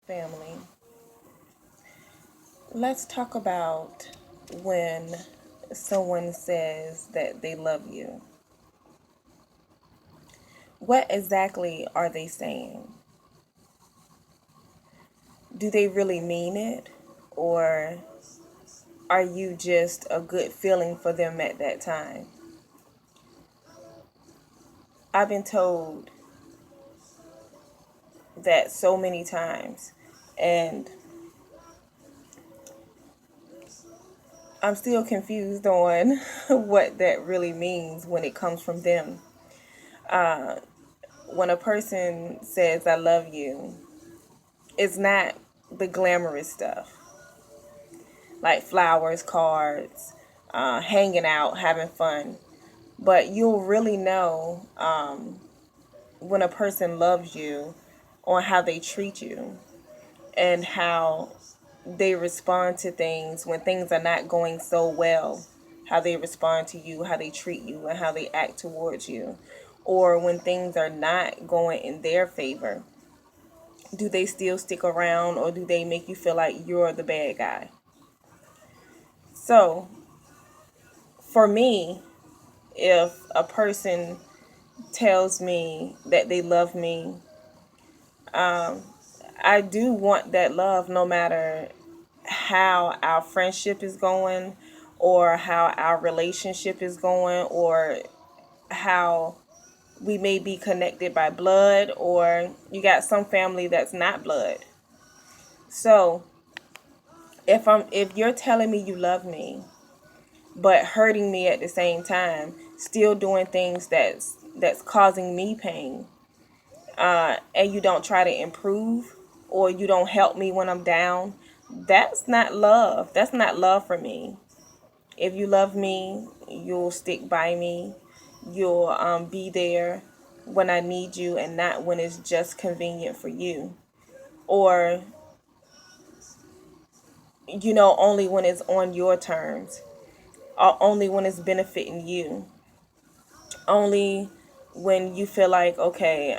Family. Let's talk about when someone says that they love you. What exactly are they saying? Do they really mean it? Or are you just a good feeling for them at that time? I've been told that so many times, and I'm still confused on what that really means when it comes from them. When a person says, I love you, it's not the glamorous stuff like flowers, cards, hanging out, having fun. But you'll really know when a person loves you on how they treat you and how they respond to things when things are not going so well, how they respond to you, how they treat you, and how they act towards you. Or when things are not going in their favor, do they still stick around or do they make you feel like you're the bad guy? So, for me, if a person tells me that they love me, I do want that love no matter how our friendship is going or how our relationship is going or how we may be connected by blood or you got some family that's not blood. So, if you're telling me you love me but hurting me at the same time, still doing things that's causing me pain, and you don't try to improve or you don't help me when I'm down, that's not love. That's not love for me. If you love me, you'll stick by me. You'll be there when I need you and not when it's just convenient for you. Or, only when it's on your terms. Or only when it's benefiting you. Only when you feel like, okay,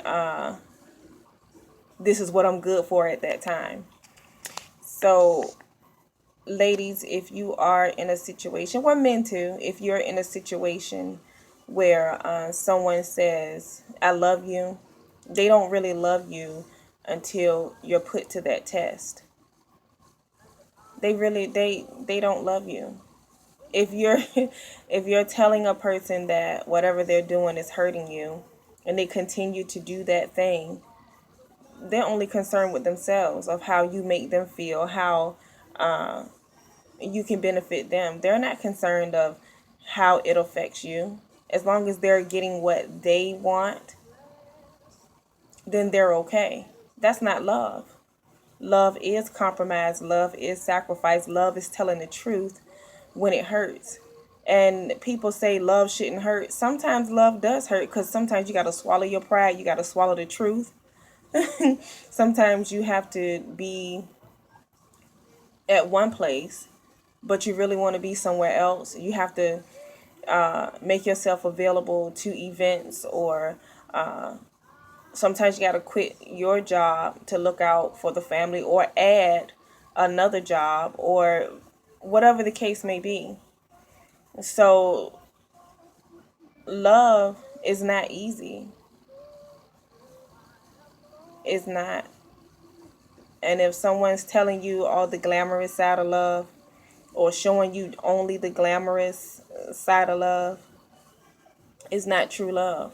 this is what I'm good for at that time. So, ladies, if you are in a situation, or men too, if you're in a situation where someone says, I love you, they don't really love you until you're put to that test. They don't love you. If you're if you're telling a person that whatever they're doing is hurting you and they continue to do that thing, they're only concerned with themselves of how you make them feel, how you can benefit them. They're not concerned of how it affects you. As long as they're getting what they want, then they're okay. That's not love. Love is compromise. Love is sacrifice. Love is telling the truth when it hurts. And people say love shouldn't hurt. Sometimes love does hurt because sometimes you got to swallow your pride. You got to swallow the truth. Sometimes you have to be at one place, but you really want to be somewhere else. You have to make yourself available to events, or sometimes you got to quit your job to look out for the family or add another job or whatever the case may be. So love is not easy. It's not. And if someone's telling you all the glamorous side of love or showing you only the glamorous side of love, it's not true love.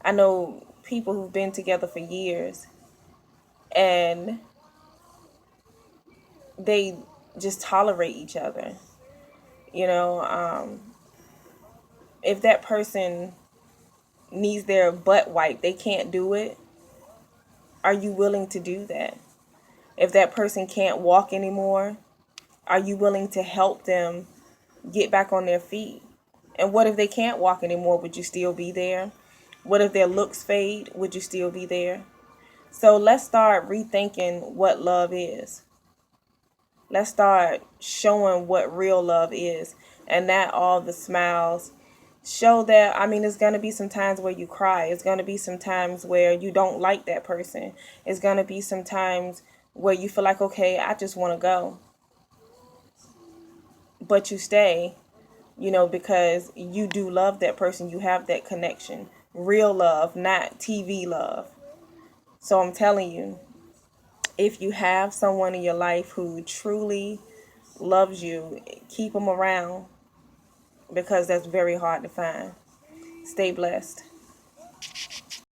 I know people who've been together for years and they just tolerate each other. You know, if that person needs their butt wiped, they can't do it. Are you willing to do that? If that person can't walk anymore, are you willing to help them get back on their feet? And what if they can't walk anymore? Would you still be there? What if their looks fade? Would you still be there? So let's start rethinking what love is. Let's start showing what real love is and not all the smiles Show that, I mean, it's going to be some times where you cry. It's going to be some times where you don't like that person. It's going to be some times where you feel like, okay, I just want to go. But you stay, because you do love that person. You have that connection. Real love, not TV love. So I'm telling you, if you have someone in your life who truly loves you, keep them around, because that's very hard to find. Stay blessed.